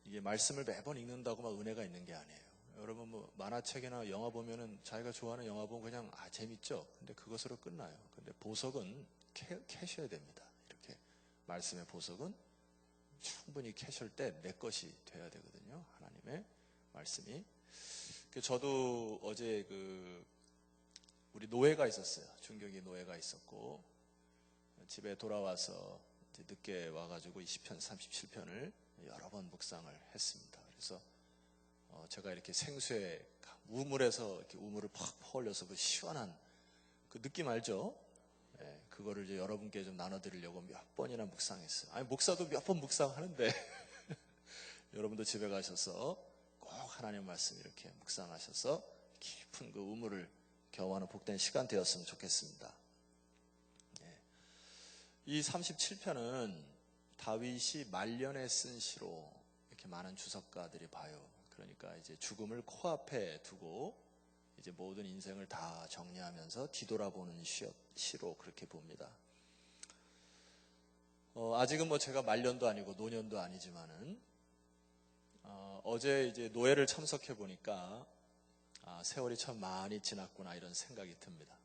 이게 말씀을 매번 읽는다고 막 은혜가 있는 게 아니에요. 여러분 뭐 만화책이나 영화 보면은 자기가 좋아하는 영화 보면 그냥 재밌죠. 근데 그것으로 끝나요. 근데 보석은 캐셔야 됩니다. 이렇게 말씀의 보석은 충분히 캐실 때 내 것이 돼야 되거든요. 하나님의 말씀이. 저도 어제 우리 노예가 있었어요. 중경이 노예가 있었고 집에 돌아와서 이제 늦게 와가지고 20편, 37편을 여러 번 묵상을 했습니다. 그래서 제가 이렇게 생수에 우물에서 이렇게 우물을 팍 퍼올려서 그 시원한 그 느낌 알죠? 네, 그거를 이제 여러분께 좀 나눠드리려고 몇 번이나 묵상했어요. 아니 목사도 몇 번 묵상하는데 여러분도 집에 가셔서 꼭 하나님 말씀 이렇게 묵상하셔서 깊은 그 우물을 경험하는 복된 시간 되었으면 좋겠습니다. 네. 이 37편은 다윗이 말년에 쓴 시로 이렇게 많은 주석가들이 봐요. 그러니까 이제 죽음을 코앞에 두고 이제 모든 인생을 다 정리하면서 뒤돌아보는 시로 그렇게 봅니다. 아직은 뭐 제가 말년도 아니고 노년도 아니지만은 어제 이제 노예를 참석해 보니까 세월이 참 많이 지났구나 이런 생각이 듭니다.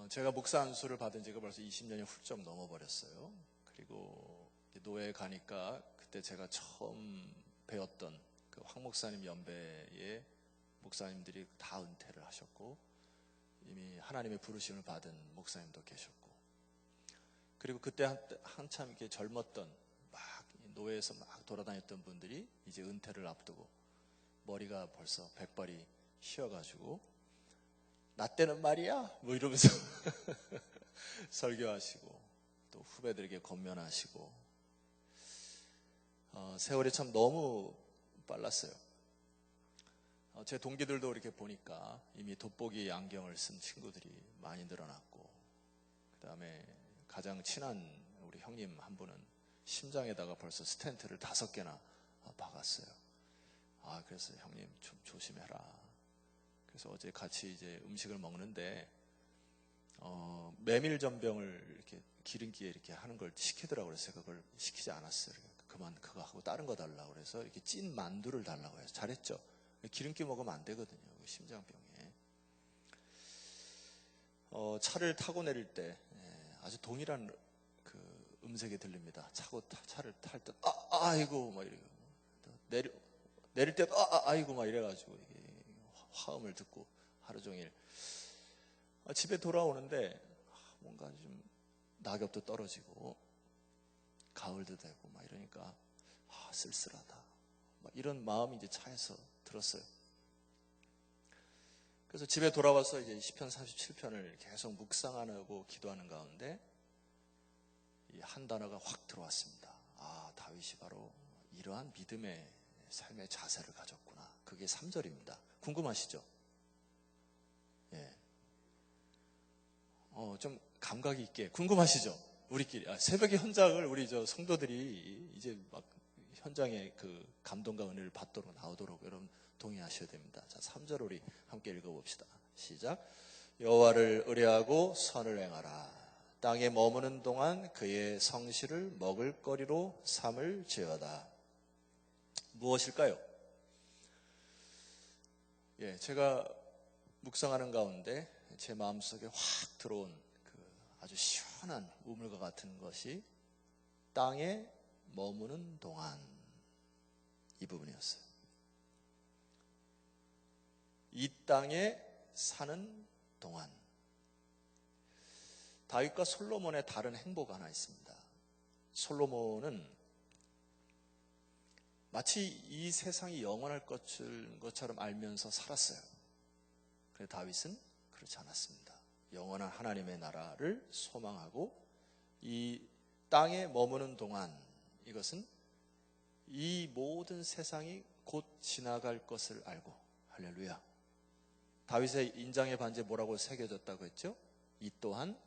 제가 목사 안수를 받은 지가 벌써 20년이 훌쩍 넘어버렸어요. 그리고 노예에 가니까 그때 제가 처음 배웠던 그 황 목사님 연배의 목사님들이 다 은퇴를 하셨고 이미 하나님의 부르심을 받은 목사님도 계셨고 그리고 그때 한참 이렇게 젊었던 막 노예에서 막 돌아다녔던 분들이 이제 은퇴를 앞두고 머리가 벌써 백발이 휘어가지고 나 때는 말이야 뭐 이러면서 설교하시고 또 후배들에게 권면하시고 세월이 참 너무 빨랐어요. 제 동기들도 이렇게 보니까 이미 돋보기 안경을 쓴 친구들이 많이 늘어났고 그 다음에 가장 친한 우리 형님 한 분은 심장에다가 벌써 스텐트를 5개나 박았어요. 그래서 형님 좀 조심해라. 그래서 어제 같이 이제 음식을 먹는데 메밀전병을 이렇게 기름기에 이렇게 하는 걸 시키더라고요. 그래서 그걸 시키지 않았어요. 그만 그거 하고 다른 거 달라고 그래서 이렇게 찐 만두를 달라고 해서 잘했죠. 기름기 먹으면 안 되거든요. 심장병에. 차를 타고 내릴 때 아주 동일한 그 음색이 들립니다. 차를 탈 때 아이고 막 이래요. 내릴 때도 아이고 막 이래가지고 이게 화음을 듣고 하루 종일 집에 돌아오는데 뭔가 좀 낙엽도 떨어지고 가을도 되고 막 이러니까 쓸쓸하다 막 이런 마음이 이제 차에서 들었어요. 그래서 집에 돌아와서 이제 시편 37편을 계속 묵상하고 기도하는 가운데 이 한 단어가 확 들어왔습니다. 다윗이 바로 이러한 믿음의 삶의 자세를 가졌구나. 그게 3절입니다. 궁금하시죠? 예. 좀 감각이 있게 궁금하시죠? 우리끼리 새벽의 현장을 우리 성도들이 이제 막 현장의 그 감동과 은혜를 받도록 나오도록 여러분 동의하셔야 됩니다. 자, 3절 우리 함께 읽어봅시다. 시작. 여호와를 의뢰하고 선을 행하라. 땅에 머무는 동안 그의 성실을 먹을거리로 삼을지어다. 무엇일까요? 예, 제가 묵상하는 가운데 제 마음속에 확 들어온 그 아주 시원한 우물과 같은 것이 땅에 머무는 동안 이 부분이었어요. 이 땅에 사는 동안. 다윗과 솔로몬의 다른 행보가 하나 있습니다. 솔로몬은 마치 이 세상이 영원할 것처럼 알면서 살았어요. 그런데 다윗은 그렇지 않았습니다. 영원한 하나님의 나라를 소망하고 이 땅에 머무는 동안 이것은 이 모든 세상이 곧 지나갈 것을 알고 할렐루야. 다윗의 인장의 반지에 뭐라고 새겨졌다고 했죠? 이 또한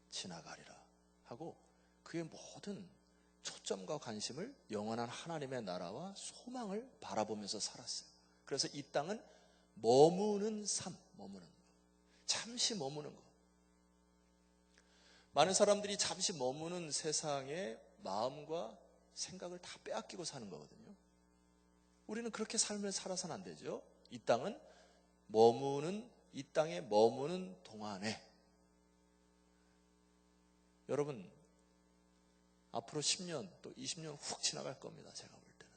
지나가리라 하고 그의 모든 초점과 관심을 영원한 하나님의 나라와 소망을 바라보면서 살았어요. 그래서 이 땅은 머무는 삶, 잠시 머무는 것. 많은 사람들이 잠시 머무는 세상에 마음과 생각을 다 빼앗기고 사는 거거든요. 우리는 그렇게 삶을 살아서는 안 되죠. 이 땅에 머무는 동안에 여러분 앞으로 10년 또 20년 훅 지나갈 겁니다. 제가 볼 때는.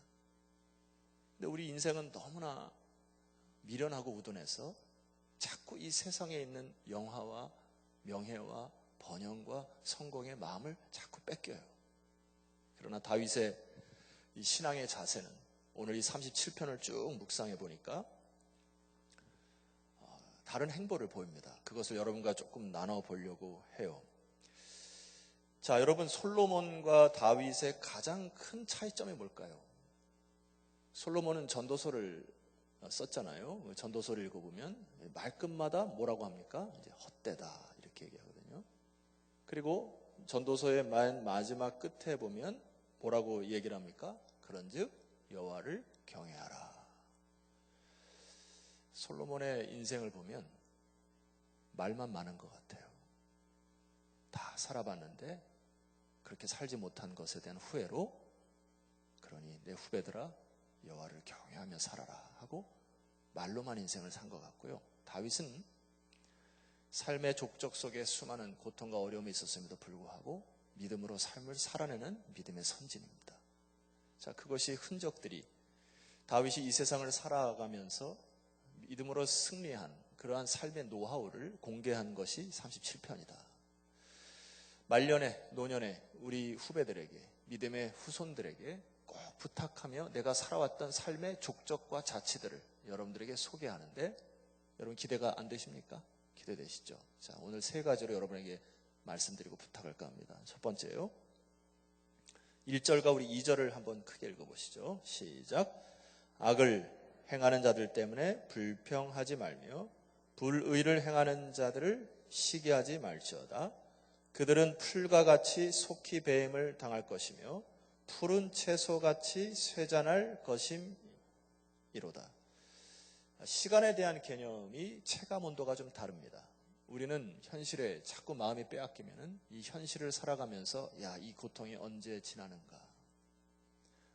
근데 우리 인생은 너무나 미련하고 우둔해서 자꾸 이 세상에 있는 영화와 명예와 번영과 성공의 마음을 자꾸 뺏겨요. 그러나 다윗의 이 신앙의 자세는 오늘 이 37편을 쭉 묵상해 보니까 다른 행보를 보입니다. 그것을 여러분과 조금 나눠 보려고 해요. 자, 여러분, 솔로몬과 다윗의 가장 큰 차이점이 뭘까요? 솔로몬은 전도서를 썼잖아요. 전도서를 읽어보면 말끝마다 뭐라고 합니까? 이제 헛되다 이렇게 얘기하거든요. 그리고 전도서의 맨 마지막 끝에 보면 뭐라고 얘기를 합니까? 그런즉 여호와를 경외하라. 솔로몬의 인생을 보면 말만 많은 것 같아요. 다 살아봤는데 그렇게 살지 못한 것에 대한 후회로 그러니 내 후배들아 여호와를 경외하며 살아라 하고 말로만 인생을 산 것 같고요. 다윗은 삶의 족적 속에 수많은 고통과 어려움이 있었음에도 불구하고 믿음으로 삶을 살아내는 믿음의 선진입니다. 자, 그것이 흔적들이 다윗이 이 세상을 살아가면서 믿음으로 승리한 그러한 삶의 노하우를 공개한 것이 37편이다. 말년에 노년에 우리 후배들에게 믿음의 후손들에게 꼭 부탁하며 내가 살아왔던 삶의 족적과 자취들을 여러분들에게 소개하는데 여러분 기대가 안 되십니까? 기대되시죠? 자, 오늘 세 가지로 여러분에게 말씀드리고 부탁할까 합니다. 첫 번째요. 1절과 우리 2절을 한번 크게 읽어보시죠. 시작. 악을 행하는 자들 때문에 불평하지 말며 불의를 행하는 자들을 시기하지 말지어다. 그들은 풀과 같이 속히 배임을 당할 것이며 푸른 채소같이 쇠잔할 것임이로다. 시간에 대한 개념이 체감 온도가 좀 다릅니다. 우리는 현실에 자꾸 마음이 빼앗기면은 이 현실을 살아가면서 야, 이 고통이 언제 지나는가?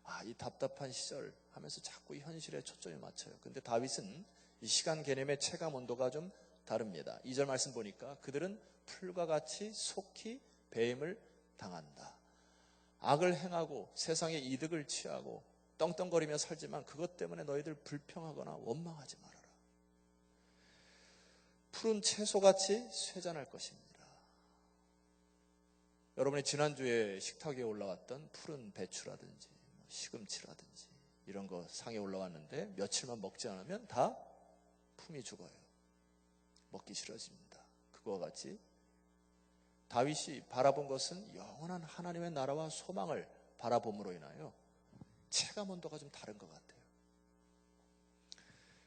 아, 이 답답한 시절 하면서 자꾸 이 현실에 초점이 맞춰요. 근데 다윗은 이 시간 개념의 체감 온도가 좀 다릅니다. 2절 말씀 보니까 그들은 풀과 같이 속히 배임을 당한다. 악을 행하고 세상의 이득을 취하고 떵떵거리며 살지만 그것 때문에 너희들 불평하거나 원망하지 말아라. 푸른 채소같이 쇠잔할 것입니다. 여러분이 지난주에 식탁 위에 올라왔던 푸른 배추라든지 시금치라든지 이런 거 상에 올라왔는데 며칠만 먹지 않으면 다 품이 죽어요. 먹기 싫어집니다. 그거와 같이 다윗이 바라본 것은 영원한 하나님의 나라와 소망을 바라봄으로 인하여 체감 온도가 좀 다른 것 같아요.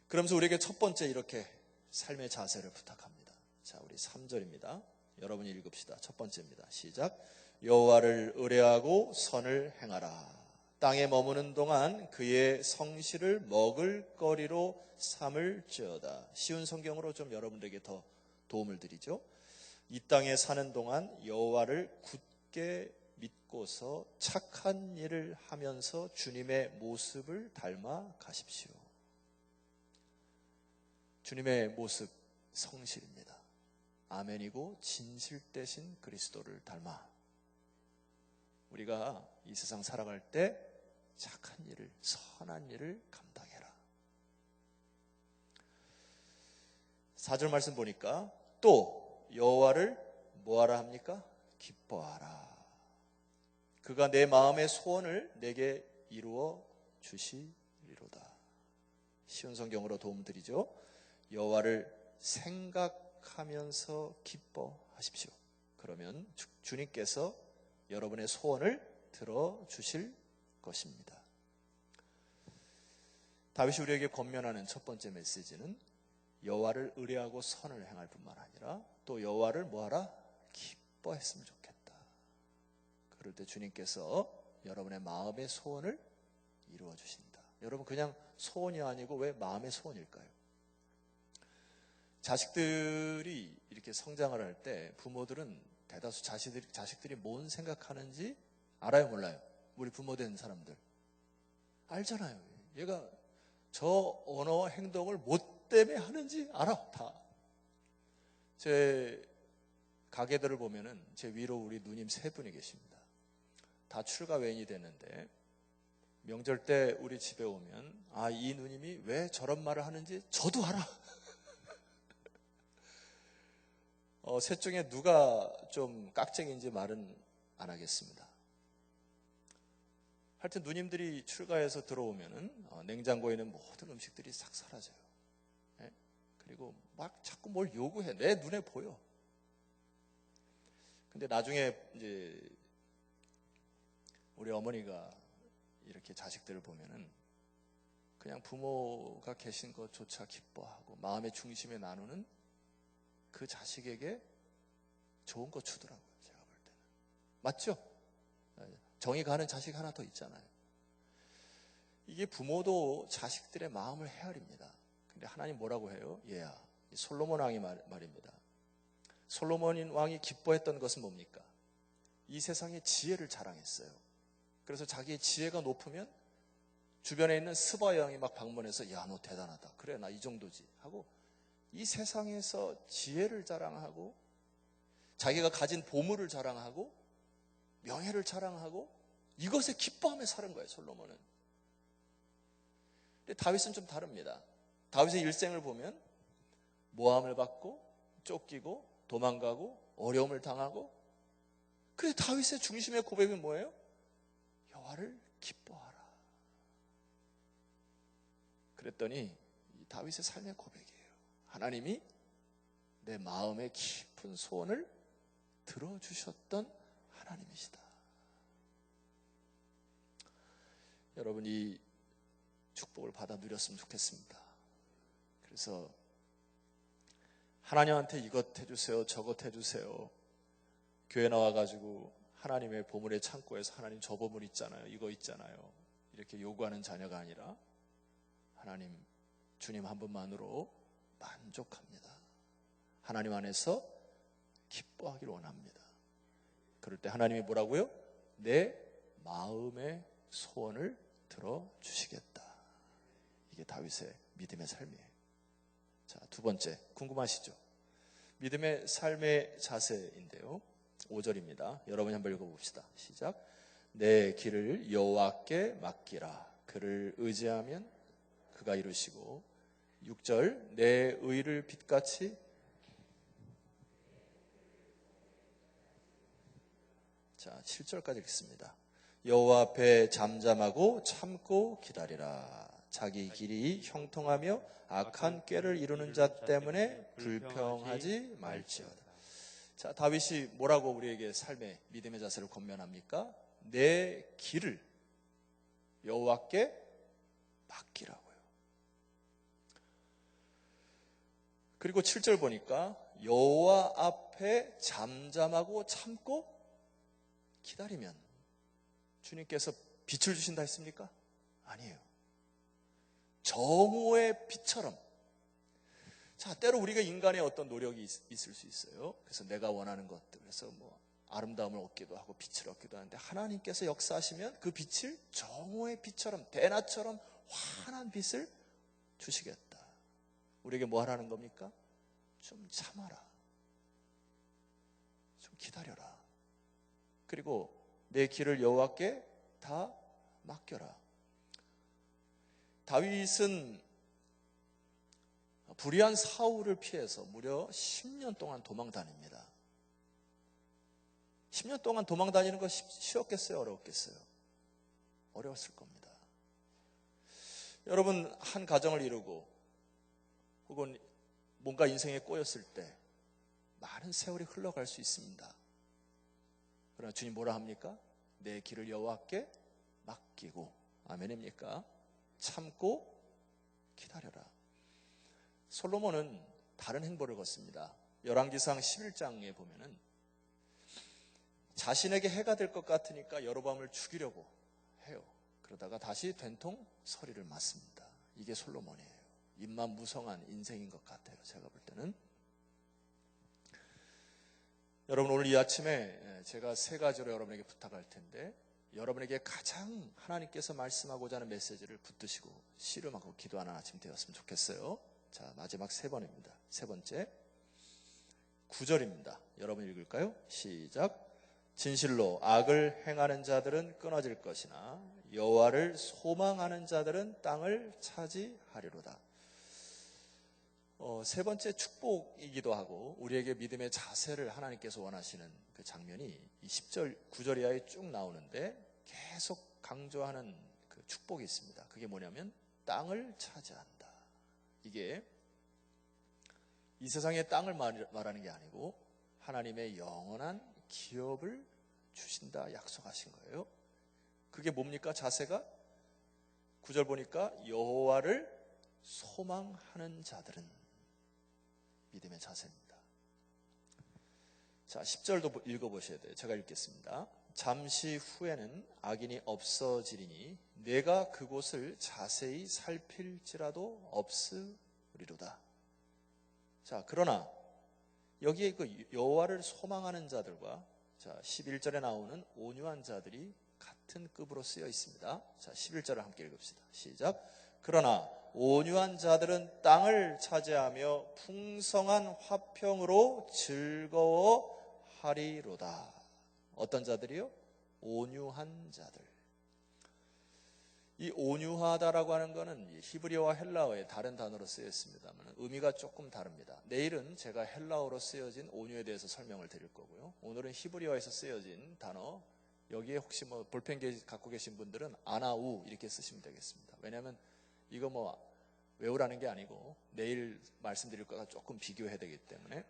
그러면서 우리에게 첫 번째 이렇게 삶의 자세를 부탁합니다. 자, 우리 3절입니다. 여러분이 읽읍시다. 첫 번째입니다. 시작. 여호와를 의뢰하고 선을 행하라. 땅에 머무는 동안 그의 성실을 먹을거리로 삼을지어다. 쉬운 성경으로 좀 여러분들에게 더 도움을 드리죠. 이 땅에 사는 동안 여호와를 굳게 믿고서 착한 일을 하면서 주님의 모습을 닮아 가십시오. 주님의 모습 성실입니다. 아멘이고 진실 되신 그리스도를 닮아 우리가 이 세상 살아갈 때 착한 일을, 선한 일을 감당해라. 4절 말씀 보니까 또 여호와를 뭐하라 합니까? 기뻐하라. 그가 내 마음의 소원을 내게 이루어 주시리로다. 쉬운 성경으로 도움 드리죠. 여호와를 생각하면서 기뻐하십시오. 그러면 주님께서 여러분의 소원을 들어주실 것입니다. 다윗이 우리에게 권면하는 첫 번째 메시지는 여호와를 의뢰하고 선을 행할 뿐만 아니라 또 여호와를 뭐하라? 기뻐했으면 좋겠다. 그럴 때 주님께서 여러분의 마음의 소원을 이루어 주신다. 여러분 그냥 소원이 아니고 왜 마음의 소원일까요? 자식들이 이렇게 성장을 할 때 부모들은 대다수 자식들이 뭔 생각하는지 알아요, 몰라요? 우리 부모 된 사람들 알잖아요. 얘가 저 언어와 행동을 뭐 때문에 하는지 알아. 다. 제 가게들을 보면은 제 위로 우리 누님 3분이 계십니다. 다 출가 외인이 됐는데 명절 때 우리 집에 오면 이 누님이 왜 저런 말을 하는지 저도 알아. 셋 중에 누가 좀 깍쟁이인지 말은 안 하겠습니다. 하여튼 누님들이 출가해서 들어오면은 냉장고에 있는 모든 음식들이 싹 사라져요. 네? 그리고 막 자꾸 뭘 요구해. 내 눈에 보여. 근데 나중에 이제 우리 어머니가 이렇게 자식들을 보면은 그냥 부모가 계신 것조차 기뻐하고 마음의 중심에 나누는 그 자식에게 좋은 거 주더라고요. 제가 볼 때는. 맞죠? 정이 가는 자식 하나 더 있잖아요. 이게 부모도 자식들의 마음을 헤아립니다. 근데 하나님 뭐라고 해요? 얘야, 솔로몬 왕이 말입니다. 솔로몬 왕이 기뻐했던 것은 뭡니까? 이 세상의 지혜를 자랑했어요. 그래서 자기의 지혜가 높으면 주변에 있는 스바 여왕이 막 방문해서 야, 너 대단하다. 그래, 나 이 정도지. 하고 이 세상에서 지혜를 자랑하고 자기가 가진 보물을 자랑하고 명예를 자랑하고 이것에 기뻐하며 사는 거예요, 솔로몬은. 근데 다윗은 좀 다릅니다. 다윗의 일생을 보면 모함을 받고 쫓기고 도망가고 어려움을 당하고, 그래서 다윗의 중심의 고백은 뭐예요? 여호와를 기뻐하라. 그랬더니 이 다윗의 삶의 고백이에요. 하나님이 내 마음의 깊은 소원을 들어주셨던 하나님이시다. 여러분, 이 축복을 받아 누렸으면 좋겠습니다. 그래서 하나님한테 이것 해주세요, 저것 해주세요. 교회 나와가지고 하나님의 보물의 창고에서 하나님 저 보물 있잖아요, 이거 있잖아요, 이렇게 요구하는 자녀가 아니라 하나님, 주님 한 분만으로 만족합니다. 하나님 안에서 기뻐하기를 원합니다. 그럴 때 하나님이 뭐라고요? 내 마음의 소원을 들어주시겠다. 이게 다윗의 믿음의 삶이에요. 자, 두 번째, 궁금하시죠? 믿음의 삶의 자세인데요, 5절입니다. 여러분이 한번 읽어봅시다. 시작. 내 길을 여호와께 맡기라. 그를 의지하면 그가 이루시고. 6절, 내 의를 빛같이. 자, 7절까지 읽습니다. 여호와 앞에 잠잠하고 참고 기다리라. 자기 길이 형통하며 악한 꾀를 이루는 자 때문에 불평하지 말지어다. 자, 다윗이 뭐라고 우리에게 삶의 믿음의 자세를 권면합니까? 내 길을 여호와께 맡기라고요. 그리고 7절 보니까 여호와 앞에 잠잠하고 참고 기다리면 주님께서 빛을 주신다 했습니까? 아니에요. 정오의 빛처럼. 자, 때로 우리가 인간의 어떤 노력이 있을 수 있어요. 그래서 내가 원하는 것들, 그래서 뭐 아름다움을 얻기도 하고 빛을 얻기도 하는데, 하나님께서 역사하시면 그 빛을 정오의 빛처럼, 대낮처럼 환한 빛을 주시겠다. 우리에게 뭐 하라는 겁니까? 좀 참아라. 좀 기다려라. 그리고 내 길을 여호와께 다 맡겨라. 다윗은 불의한 사울을 피해서 무려 10년 동안 도망 다닙니다. 10년 동안 도망 다니는 거 쉬웠겠어요? 어려웠겠어요? 어려웠을 겁니다. 여러분, 한 가정을 이루고 혹은 뭔가 인생에 꼬였을 때 많은 세월이 흘러갈 수 있습니다. 그러나 주님 뭐라 합니까? 내 길을 여호와께 맡기고, 아멘입니까? 참고 기다려라. 솔로몬은 다른 행보를 걷습니다. 열왕기상 11장에 보면은 자신에게 해가 될 것 같으니까 여로보암을 죽이려고 해요. 그러다가 다시 된통 서리를 맞습니다. 이게 솔로몬이에요. 입만 무성한 인생인 것 같아요, 제가 볼 때는. 여러분, 오늘 이 아침에 제가 3가지로 여러분에게 부탁할 텐데, 여러분에게 가장 하나님께서 말씀하고자 하는 메시지를 붙드시고 씨름하고 기도하는 아침 되었으면 좋겠어요. 자, 마지막 3번입니다. 3번째 9절입니다. 여러분 읽을까요? 시작. 진실로 악을 행하는 자들은 끊어질 것이나 여호와를 소망하는 자들은 땅을 차지하리로다. 3번째 축복이기도 하고 우리에게 믿음의 자세를 하나님께서 원하시는 그 장면이 이 10절 9절 이하에 쭉 나오는데 계속 강조하는 그 축복이 있습니다. 그게 뭐냐면 땅을 차지한다. 이게 이 세상의 땅을 말하는 게 아니고 하나님의 영원한 기업을 주신다 약속하신 거예요. 그게 뭡니까? 자세가 9절 보니까 여호와를 소망하는 자들은 믿음의 자세입니다. 자, 10절도 읽어보셔야 돼요. 제가 읽겠습니다. 잠시 후에는 악인이 없어지리니 내가 그곳을 자세히 살필지라도 없으리로다. 자, 그러나 여기에 그 여호와를 소망하는 자들과 자, 11절에 나오는 온유한 자들이 같은 급으로 쓰여 있습니다. 자, 11절을 함께 읽읍시다. 시작. 그러나 온유한 자들은 땅을 차지하며 풍성한 화평으로 즐거워하리로다. 어떤 자들이요? 온유한 자들. 이 온유하다라고 하는 것은 히브리어와 헬라어의 다른 단어로 쓰여 있습니다만 의미가 조금 다릅니다. 내일은 제가 헬라어로 쓰여진 온유에 대해서 설명을 드릴 거고요. 오늘은 히브리어에서 쓰여진 단어, 여기에 혹시 뭐 볼펜 갖고 계신 분들은 아나우 이렇게 쓰시면 되겠습니다. 왜냐하면 이거 뭐 외우라는 게 아니고 내일 말씀드릴 거가 조금 비교해야 되기 때문에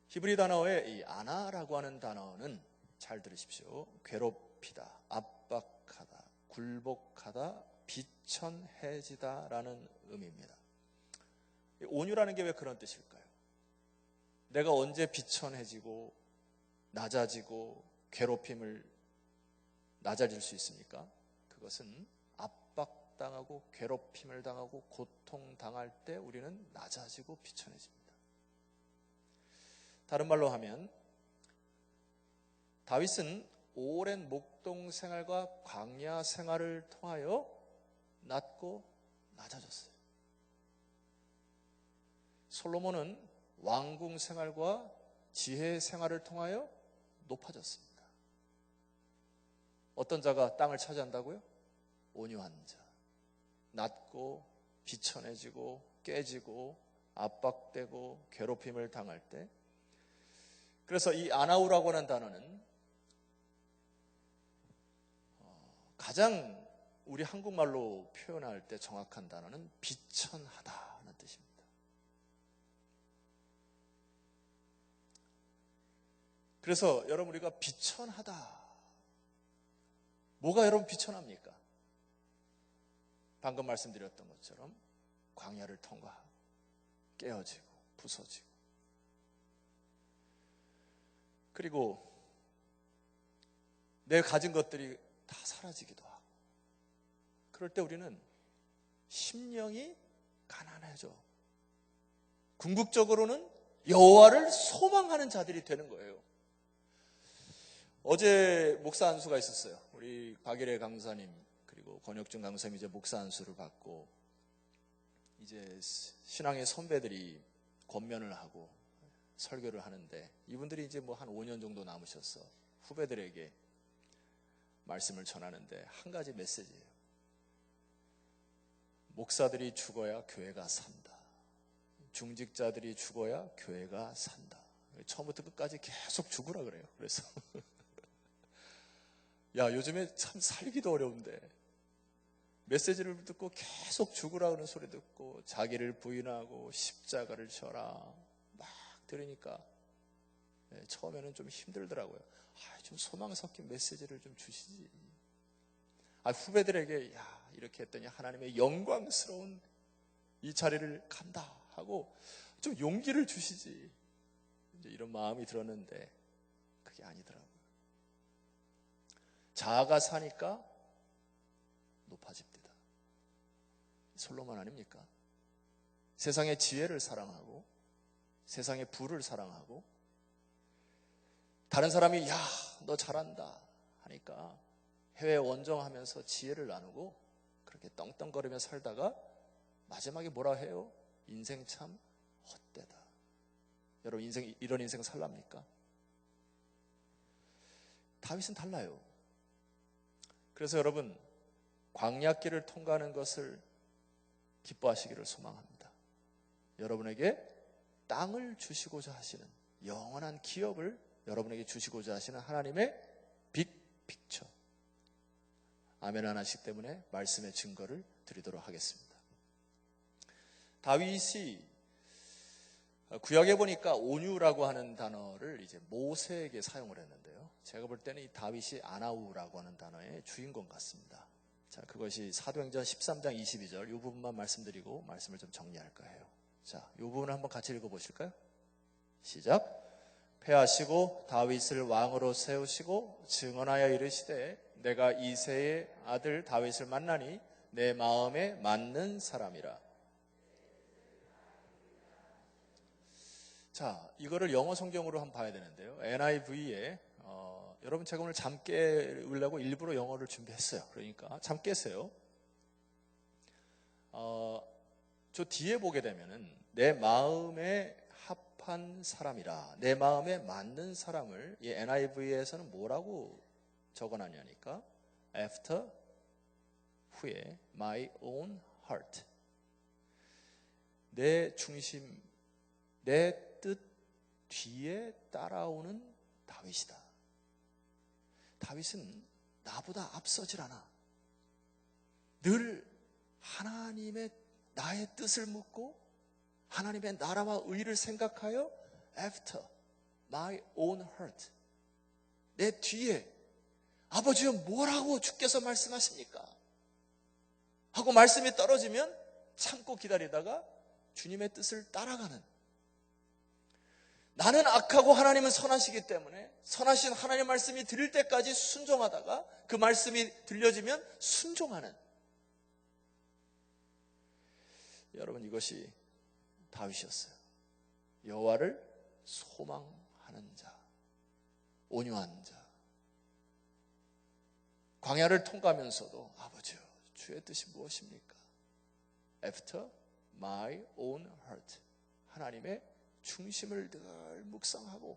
히브리 단어의 이 아나라고 하는 단어는 잘 들으십시오. 괴롭히다, 압박하다, 굴복하다, 비천해지다라는 의미입니다. 온유라는 게 왜 그런 뜻일까요? 내가 언제 비천해지고 낮아지고 괴롭힘을 낮아질 수 있습니까? 그것은 압박당하고 괴롭힘을 당하고 고통당할 때 우리는 낮아지고 비천해집니다. 다른 말로 하면 다윗은 오랜 목동 생활과 광야 생활을 통하여 낮고 낮아졌어요. 솔로몬은 왕궁 생활과 지혜 생활을 통하여 높아졌습니다. 어떤 자가 땅을 차지한다고요? 온유한 자. 낮고 비천해지고 깨지고 압박되고 괴롭힘을 당할 때. 그래서 이 아나우라고 하는 단어는 가장 우리 한국말로 표현할 때 정확한 단어는 비천하다는 뜻입니다. 그래서 여러분 우리가 비천하다. 뭐가 여러분 비천합니까? 방금 말씀드렸던 것처럼 광야를 통과하고 깨어지고 부서지고 그리고 내 가진 것들이 다 사라지기도 하고 그럴 때 우리는 심령이 가난해져. 궁극적으로는 여호와를 소망하는 자들이 되는 거예요. 어제 목사 안수가 있었어요. 우리 박일애 강사님 그리고 권혁준 강사님이 이제 목사 안수를 받고 이제 신앙의 선배들이 권면을 하고 설교를 하는데 이분들이 이제 뭐 한 5년 정도 남으셔서 후배들에게 말씀을 전하는데 한 가지 메시지예요. 목사들이 죽어야 교회가 산다. 중직자들이 죽어야 교회가 산다. 처음부터 끝까지 계속 죽으라 그래요. 그래서 야, 요즘에 참 살기도 어려운데 메시지를 듣고 계속 죽으라 그러는 소리 듣고 자기를 부인하고 십자가를 져라 막 들으니까 처음에는 좀 힘들더라고요. 좀 소망 섞인 메시지를 좀 주시지. 후배들에게 야, 이렇게 했더니 하나님의 영광스러운 이 자리를 간다 하고 좀 용기를 주시지. 이제 이런 마음이 들었는데 그게 아니더라고요. 자아가 사니까 높아집니다. 솔로몬 아닙니까? 세상의 지혜를 사랑하고 세상의 부를 사랑하고 다른 사람이 야, 너 잘한다 그러니까 해외 원정하면서 지혜를 나누고 그렇게 떵떵거리며 살다가 마지막에 뭐라 해요? 인생 참 헛되다. 여러분 이런 인생 살랍니까? 다윗은 달라요. 그래서 여러분 광야길을 통과하는 것을 기뻐하시기를 소망합니다. 여러분에게 땅을 주시고자 하시는 영원한 기업을 여러분에게 주시고자 하시는 하나님의 빅픽처. 아멘 하나씩 때문에 말씀의 증거를 드리도록 하겠습니다. 다윗이 구약에 보니까 온유라고 하는 단어를 이제 모세에게 사용을 했는데요. 제가 볼 때는 이 다윗이 아나우라고 하는 단어의 주인공 같습니다. 자, 그것이 사도행전 13장 22절 이 부분만 말씀드리고 말씀을 좀 정리할까 해요. 자, 이 부분을 한번 같이 읽어보실까요? 시작. 패하시고 다윗을 왕으로 세우시고 증언하여 이르시되 내가 이새의 아들 다윗을 만나니 내 마음에 맞는 사람이라. 자, 이거를 영어 성경으로 한번 봐야 되는데요. NIV에 여러분 제가 오늘 잠 깨우려고 일부러 영어를 준비했어요. 그러니까 잠 깨세요. 저 뒤에 보게 되면은 내 마음에 합한 사람이라, 내 마음에 맞는 사람을 이 NIV에서는 뭐라고 적어놨냐니까 after 후에 my own heart, 내 중심, 내 뜻 뒤에 따라오는 다윗이다. 다윗은 나보다 앞서질 않아. 늘 하나님의 나의 뜻을 묻고 하나님의 나라와 의를 생각하여 after my own heart, 내 뒤에 아버지여 뭐라고 주께서 말씀하십니까? 하고 말씀이 떨어지면 참고 기다리다가 주님의 뜻을 따라가는, 나는 악하고 하나님은 선하시기 때문에 선하신 하나님의 말씀이 들릴 때까지 순종하다가 그 말씀이 들려지면 순종하는, 여러분 이것이 다윗이었어요. 여호와를 소망하는 자, 온유한 자. 광야를 통과하면서도 아버지요 주의 뜻이 무엇입니까? After my own heart, 하나님의 중심을 늘 묵상하고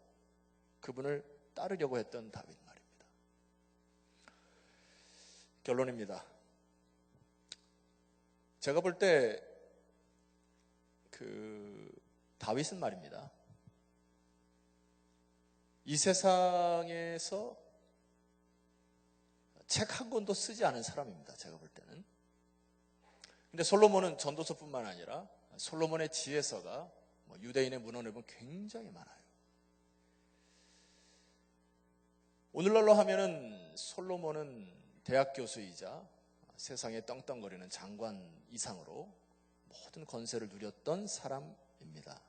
그분을 따르려고 했던 다윗 말입니다. 결론입니다. 제가 볼 때 다윗은 말입니다, 이 세상에서 책 한 권도 쓰지 않은 사람입니다. 제가 볼 때는. 근데 솔로몬은 전도서뿐만 아니라 솔로몬의 지혜서가 유대인의 문헌에 보면 굉장히 많아요. 오늘날로 하면은 솔로몬은 대학 교수이자 세상에 떵떵거리는 장관 이상으로 모든 권세를 누렸던 사람입니다.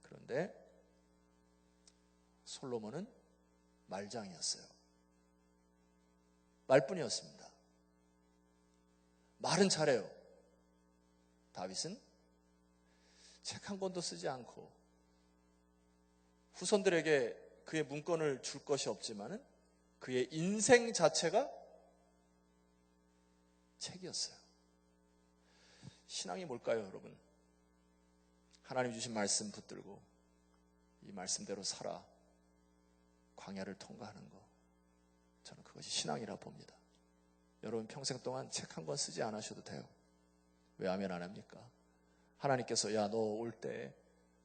그런데 솔로몬은 말장이었어요. 말뿐이었습니다. 말은 잘해요. 다윗은 책 한 권도 쓰지 않고 후손들에게 그의 문건을 줄 것이 없지만은 그의 인생 자체가 책이었어요. 신앙이 뭘까요, 여러분? 하나님 주신 말씀 붙들고 이 말씀대로 살아 광야를 통과하는 것, 저는 그것이 신앙이라 봅니다. 여러분 평생 동안 책 한 권 쓰지 않으셔도 돼요. 왜 아멘 안 합니까? 하나님께서 야 너 올 때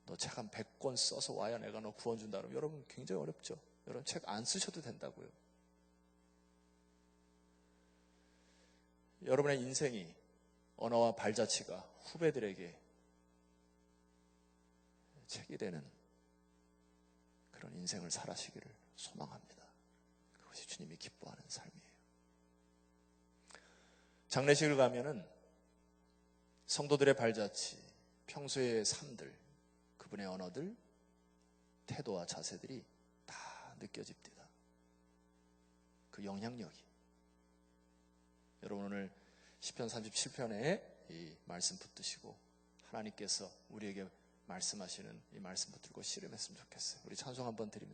너 책 한 100권 써서 와야 내가 너 구원 준다 그러면 여러분 굉장히 어렵죠. 여러분 책 안 쓰셔도 된다고요. 여러분의 인생이, 언어와 발자취가 후배들에게 책이 되는 그런 인생을 살아시기를 소망합니다. 그것이 주님이 기뻐하는 삶이에요. 장례식을 가면은 성도들의 발자취, 평소의 삶들, 그분의 언어들, 태도와 자세들이 다 느껴집니다. 그 영향력이. 여러분 오늘 시편 37편에 이 말씀 붙드시고 하나님께서 우리에게 말씀하시는 이 말씀 붙들고 씨름했으면 좋겠어요. 우리 찬송 한번 드립니다.